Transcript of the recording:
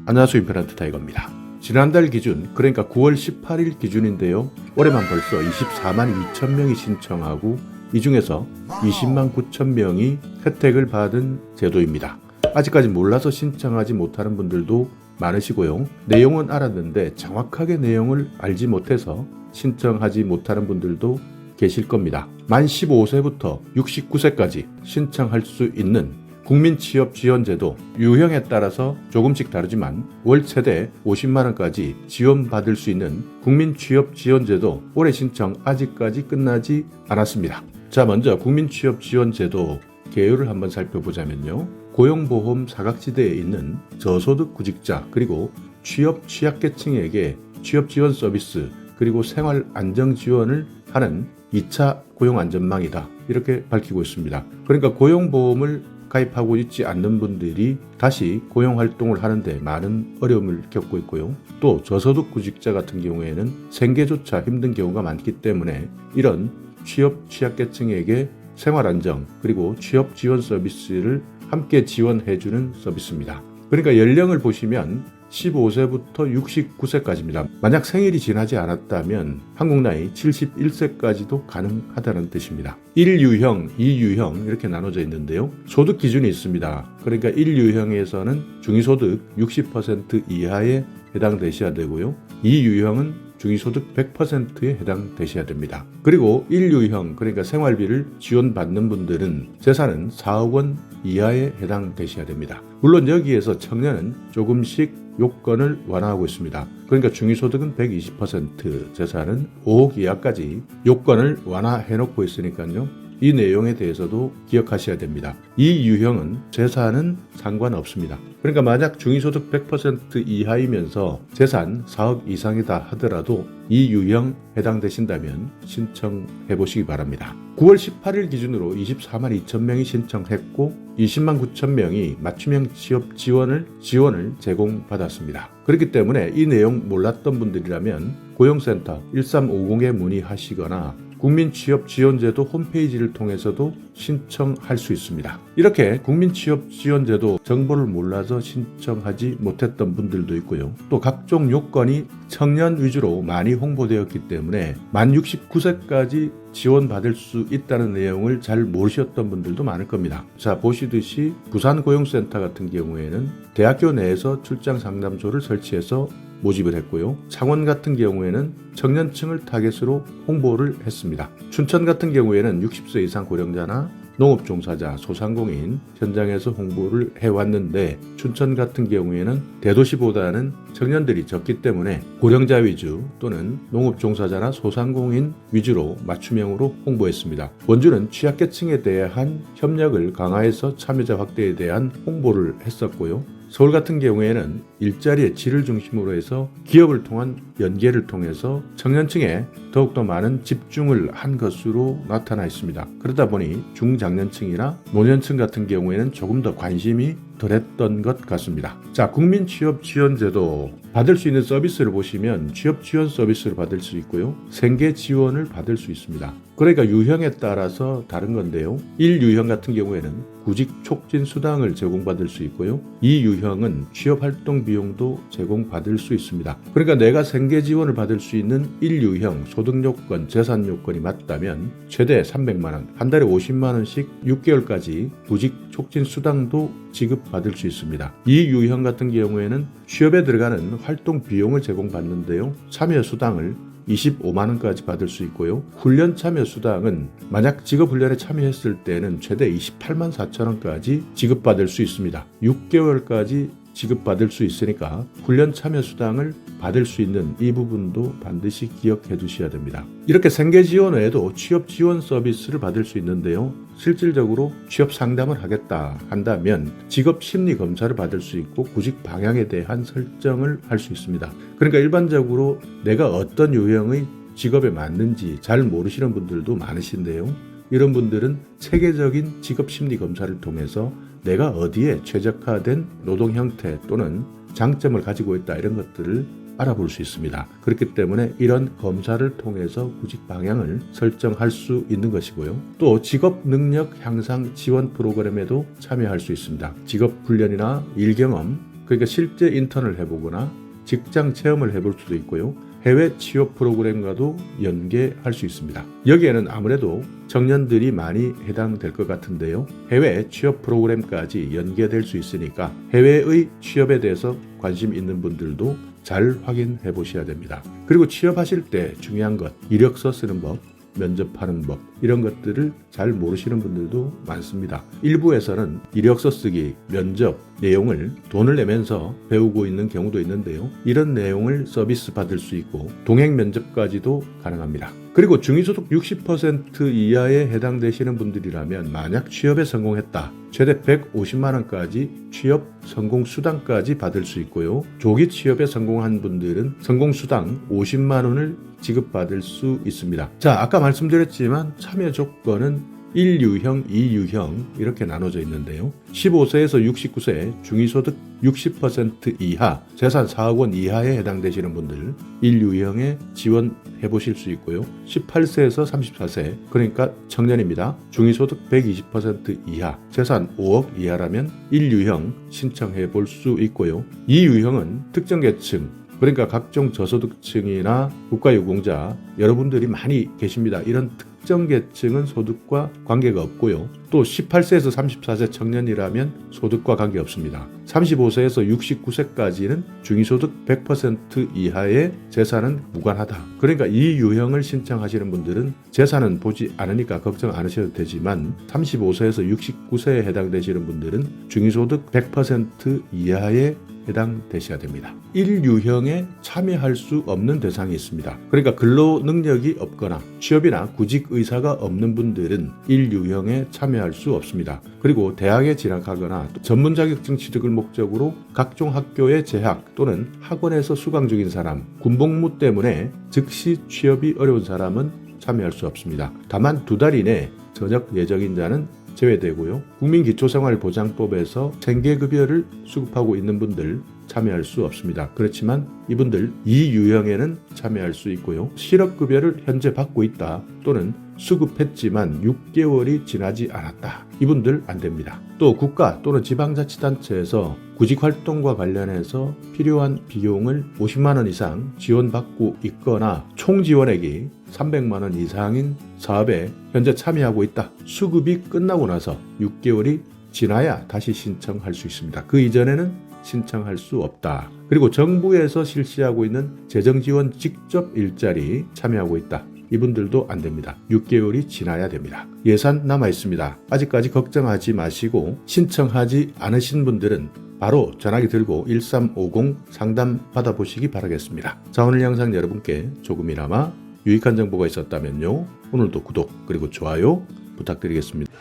안녕하세요. 임페란트 타이거입니다. 지난달 기준, 그러니까 9월 18일 기준인데요. 올해만 벌써 24만 2천 명이 신청하고 이 중에서 20만 9천 명이 혜택을 받은 제도입니다. 아직까지 몰라서 신청하지 못하는 분들도 많으시고요. 내용은 알았는데 정확하게 내용을 알지 못해서 신청하지 못하는 분들도 계실 겁니다. 만 15세부터 69세까지 신청할 수 있는 국민취업지원제도, 유형에 따라서 조금씩 다르지만 월 최대 50만 원까지 지원받을 수 있는 국민취업지원제도 올해 신청 아직까지 끝나지 않았습니다. 자, 먼저 국민취업지원제도 개요를 한번 살펴보자면요. 고용보험 사각지대에 있는 저소득 구직자 그리고 취업 취약계층에게 취업지원 서비스 그리고 생활안정지원을 하는 2차 고용안전망이다, 이렇게 밝히고 있습니다. 그러니까 고용보험을 가입하고 있지 않는 분들이 다시 고용활동을 하는데 많은 어려움을 겪고 있고요. 또 저소득 구직자 같은 경우에는 생계조차 힘든 경우가 많기 때문에 이런 취업 취약계층에게 생활안정 그리고 취업지원 서비스를 함께 지원해주는 서비스입니다. 그러니까 연령을 보시면 15세부터 69세까지입니다. 만약 생일이 지나지 않았다면 한국 나이 71세까지도 가능하다는 뜻입니다. 1유형, 2유형 이렇게 나눠져 있는데요. 소득 기준이 있습니다. 그러니까 1유형에서는 중위소득 60% 이하에 해당되셔야 되고요. 2유형은 중위소득 100%에 해당되셔야 됩니다. 그리고 1유형, 그러니까 생활비를 지원받는 분들은 재산은 4억 원 이하에 해당되셔야 됩니다. 물론 여기에서 청년은 조금씩 요건을 완화하고 있습니다. 그러니까 중위소득은 120%, 재산은 5억 이하까지 요건을 완화해 놓고 있으니까요. 이 내용에 대해서도 기억하셔야 됩니다. 이 유형은 재산은 상관없습니다. 그러니까 만약 중위소득 100% 이하이면서 재산 4억 이상이다 하더라도 이 유형 해당되신다면 신청해 보시기 바랍니다. 9월 18일 기준으로 24만 2천 명이 신청했고 20만 9천 명이 맞춤형 취업 지원을 제공받았습니다. 그렇기 때문에 이 내용 몰랐던 분들이라면 고용센터 1350에 문의하시거나 국민취업지원제도 홈페이지를 통해서도 신청할 수 있습니다. 이렇게 국민취업지원제도 정보를 몰라서 신청하지 못했던 분들도 있고요. 또 각종 요건이 청년 위주로 많이 홍보되었기 때문에 만 69세까지 지원받을 수 있다는 내용을 잘 모르셨던 분들도 많을 겁니다. 자, 보시듯이 부산고용센터 같은 경우에는 대학교 내에서 출장 상담소를 설치해서 모집을 했고요. 창원 같은 경우에는 청년층을 타겟으로 홍보를 했습니다. 춘천 같은 경우에는 60세 이상 고령자나 농업종사자, 소상공인 현장에서 홍보를 해왔는데 춘천 같은 경우에는 대도시보다는 청년들이 적기 때문에 고령자 위주 또는 농업종사자나 소상공인 위주로 맞춤형으로 홍보했습니다. 원주는 취약계층에 대한 협력을 강화해서 참여자 확대에 대한 홍보를 했었고요. 서울 같은 경우에는 일자리의 질을 중심으로 해서 기업을 통한 연계를 통해서 청년층에 더욱더 많은 집중을 한 것으로 나타나 있습니다. 그러다 보니 중장년층이나 노년층 같은 경우에는 조금 더 관심이 덜했던 것 같습니다. 자, 국민취업지원제도 받을 수 있는 서비스를 보시면 취업지원 서비스를 받을 수 있고요. 생계지원을 받을 수 있습니다. 그러니까 유형에 따라서 다른 건데요. 1유형 같은 경우에는 구직촉진수당을 제공받을 수 있고요. 2유형은 취업활동 비용도 제공받을 수 있습니다. 그러니까 내가 생계지원을 받을 수 있는 1유형 소득요건, 재산요건이 맞다면 최대 300만 원, 한 달에 50만 원씩 6개월까지 구직촉진수당도 지급받을 수 있습니다. 2유형 같은 경우에는 취업에 들어가는 활동 비용을 제공받는데요. 참여수당을 25만 원까지 받을 수 있고요. 훈련 참여 수당은 만약 직업훈련에 참여했을 때는 최대 28만 4천 원까지 지급받을 수 있습니다. 6개월까지 지급받을 수 있으니까 훈련 참여 수당을 받을 수 있는 이 부분도 반드시 기억해 두셔야 됩니다. 이렇게 생계지원 외에도 취업지원 서비스를 받을 수 있는데요. 실질적으로 취업 상담을 하겠다 한다면 직업심리검사를 받을 수 있고 구직 방향에 대한 설정을 할 수 있습니다. 그러니까 일반적으로 내가 어떤 유형의 직업에 맞는지 잘 모르시는 분들도 많으신데요. 이런 분들은 체계적인 직업심리검사를 통해서 내가 어디에 최적화된 노동 형태 또는 장점을 가지고 있다, 이런 것들을 알아볼 수 있습니다. 그렇기 때문에 이런 검사를 통해서 구직 방향을 설정할 수 있는 것이고요. 또 직업 능력 향상 지원 프로그램에도 참여할 수 있습니다. 직업 훈련이나 일 경험, 그러니까 실제 인턴을 해보거나 직장 체험을 해볼 수도 있고요. 해외 취업 프로그램과도 연계할 수 있습니다. 여기에는 아무래도 청년들이 많이 해당될 것 같은데요. 해외 취업 프로그램까지 연계될 수 있으니까 해외의 취업에 대해서 관심 있는 분들도 잘 확인해 보셔야 됩니다. 그리고 취업하실 때 중요한 것, 이력서 쓰는 법, 면접하는 법, 이런 것들을 잘 모르시는 분들도 많습니다. 일부에서는 이력서 쓰기, 면접 내용을 돈을 내면서 배우고 있는 경우도 있는데요. 이런 내용을 서비스 받을 수 있고 동행 면접까지도 가능합니다. 그리고 중위소득 60% 이하에 해당되시는 분들이라면 만약 취업에 성공했다, 최대 150만 원까지 취업 성공 수당까지 받을 수 있고요. 조기 취업에 성공한 분들은 성공 수당 50만 원을 지급받을 수 있습니다. 자, 아까 말씀드렸지만 참여 조건은 1유형, 2유형 이렇게 나눠져 있는데요. 15세에서 69세 중위소득 60% 이하, 재산 4억 원 이하에 해당되시는 분들 1유형에 지원해 보실 수 있고요. 18세에서 34세, 그러니까 청년입니다. 중위소득 120% 이하, 재산 5억 이하라면 1유형 신청해 볼 수 있고요. 2유형은 특정 계층, 그러니까 각종 저소득층이나 국가유공자 여러분들이 많이 계십니다. 이런 특정 계층은 소득과 관계가 없고요. 또 18세에서 34세 청년이라면 소득과 관계없습니다. 35세에서 69세까지는 중위소득 100% 이하의 재산은 무관하다. 그러니까 이 유형을 신청하시는 분들은 재산은 보지 않으니까 걱정 안 하셔도 되지만 35세에서 69세에 해당되시는 분들은 중위소득 100% 이하의 해당되셔야 됩니다. 1유형에 참여할 수 없는 대상이 있습니다. 그러니까 근로 능력이 없거나 취업이나 구직 의사가 없는 분들은 1유형에 참여할 수 없습니다. 그리고 대학에 진학하거나 전문 자격증 취득을 목적으로 각종 학교에 재학 또는 학원에서 수강 중인 사람, 군복무 때문에 즉시 취업이 어려운 사람은 참여할 수 없습니다. 다만 2달 이내 전역 예정인 자는 제외되고요. 국민기초생활보장법에서 생계급여를 수급하고 있는 분들 참여할 수 없습니다. 그렇지만 이분들 이 유형에는 참여할 수 있고요. 실업급여를 현재 받고 있다 또는 수급했지만 6개월이 지나지 않았다. 이분들 안 됩니다. 또 국가 또는 지방자치단체에서 구직활동과 관련해서 필요한 비용을 50만 원 이상 지원받고 있거나 총 지원액이 300만 원 이상인 사업에 현재 참여하고 있다. 수급이 끝나고 나서 6개월이 지나야 다시 신청할 수 있습니다. 그 이전에는 신청할 수 없다. 그리고 정부에서 실시하고 있는 재정지원 직접 일자리 참여하고 있다. 이분들도 안 됩니다. 6개월이 지나야 됩니다. 예산 남아 있습니다. 아직까지 걱정하지 마시고 신청하지 않으신 분들은 바로 전화기 들고 1350 상담 받아보시기 바라겠습니다. 자, 오늘 영상 여러분께 조금이나마 유익한 정보가 있었다면요. 오늘도 구독 그리고 좋아요 부탁드리겠습니다.